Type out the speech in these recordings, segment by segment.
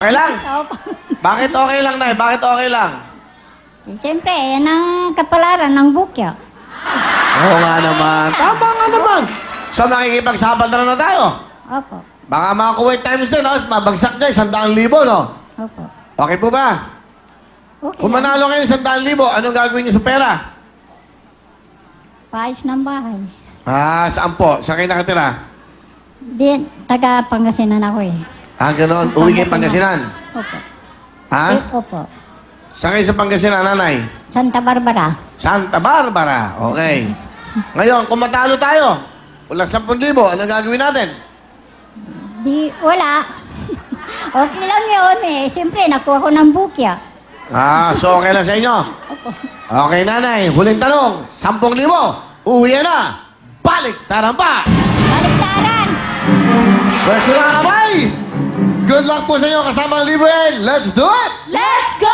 Okay lang? Opo. Bakit okay lang, Nay? Bakit okay lang? Siyempre, yan ang kapalaran ng bukya. Oo nga naman. Tama nga naman. So, makikipagsabal na tayo. Opo. Baka mga Kuwait Times din, no? Mabagsak dyan, 100,000, no? Opo. Okay po ba? Okay. Kung manalo kayo ng 100,000, anong gagawin niyo sa pera? Paayos ng bahay. Ah, saan po? Saan kayo nakatira? Di, taga Pangasinan ako eh. Ah, ganoon. Uwi kayo Pangasinan. Opo. Ha? Opo. Saan kayo sa Pangasinan, nanay? Santa Barbara. Santa Barbara. Okay. Ngayon, kung matalo tayo, walang 10,000, anong gagawin natin? Di, wala. Okay lang yun eh. Siyempre, nakuha ko ng bukya. Ah, so okay lang sa inyo? Opo. Okay, nanay. Huling tanong. 10,000. Uwi na. Balik. Tarampa. Baliktaran! Pwede na kamay. Good luck po sa inyo kasama ang libre. Let's do it! Let's go!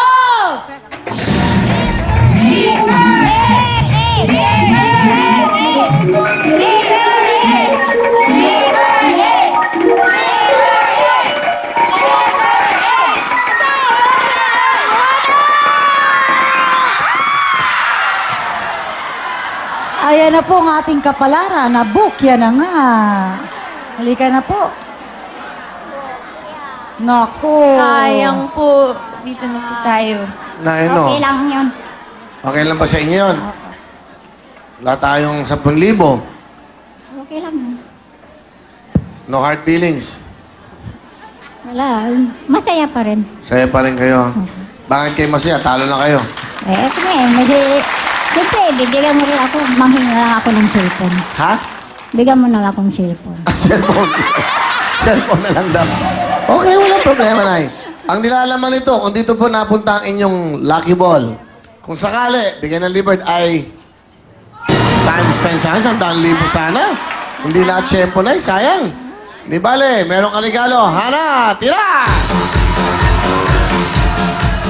Ayan na po ang ating kapalaran na bukya na nga. Halika na po. Naku. Sayang po. Dito na po tayo. Nay, no? Okay lang yun. Okay lang ba sa inyo yun? Wala tayong 10,000. Okay lang yun. No hard feelings. Wala. Masaya pa rin. Saya pa rin kayo. Bakit kayo masaya? Talo na kayo. Eh, siyempre, bibigyan mo rin ako, manghinga lang ako ng cellphone. Ha? Bigyan mo na lang akong cellphone. Cellphone. Cellphone na lang daw. Okay, walang problema, Nay. Ang nilalaman nito, kung dito po napunta ang inyong lucky ball, kung sakali, bigyan ng libre ay times 10 sana, 100,000 sana. Hindi na tiyempo na, sayang. Di bale, meron ka regalo. Hana, tira!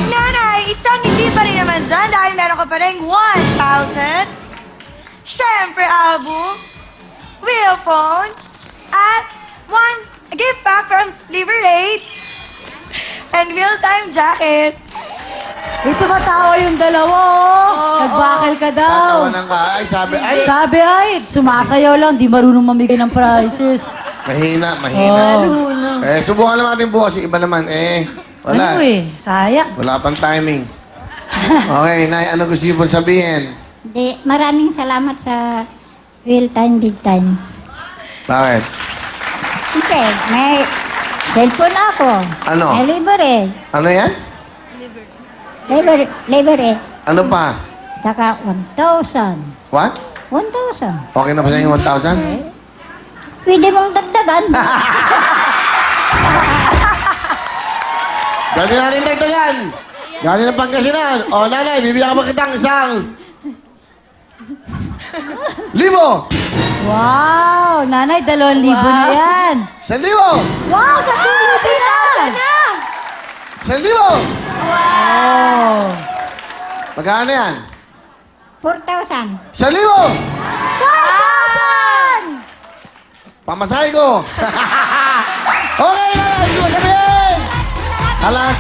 Nanay, isang hindi pa rin naman dyan dahil meron ka pa rin 1,000. Siyempre, album, wheel phone, at one gift pack from Liberate and real-time jacket. May tumatawa yung dalawa. Oo. Nagbakal ka daw. Tatawanan ka. Ay, sabi, ay, Sabi ay, sumasayaw lang, di marunong mamigay ng prizes. mahina, mahina. Oh. Eh, subukan naman natin bukas. Yung iba naman, wala. Ano eh, sayang. Wala pang timing. Okay, Nay, ano gusto niyo pong sabihin? Di, maraming salamat sa real time, big time. Bakit? Okay, may cellphone ako. Ano? May libre. Ano yan? Libre. Ano pa? Saka 1,000. What? 1,000. Okay na ba sa inyo 1,000? Pwede mong dagdagan. Galing natin dagdagan. Galing ng Pangasinan. O, nanay, bibigyan ka kitang isang 1,000. Wow, nanay, 2,000 na yan. 1,000. Wow, kakiliti na. 1,000. Oh. Magkano yan? 4,000. 1,000. Pamasahe ko. Okay, nanay. Gusto mo sabihin? Hala.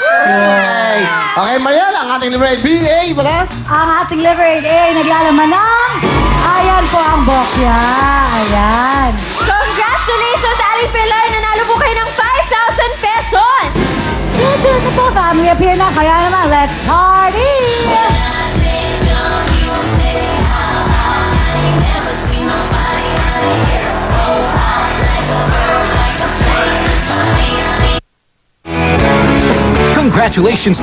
Okay. Okay, Mariel, ang ating libre BA pala. Ang ating Liberate A naglalaman ng ayan po ang bokya. Ayan. Congratulations, Ali Pilar! Nanalo po kayo ng 5,000 pesos! Susunod na po, family appear na. Kaya naman, let's party! Congratulations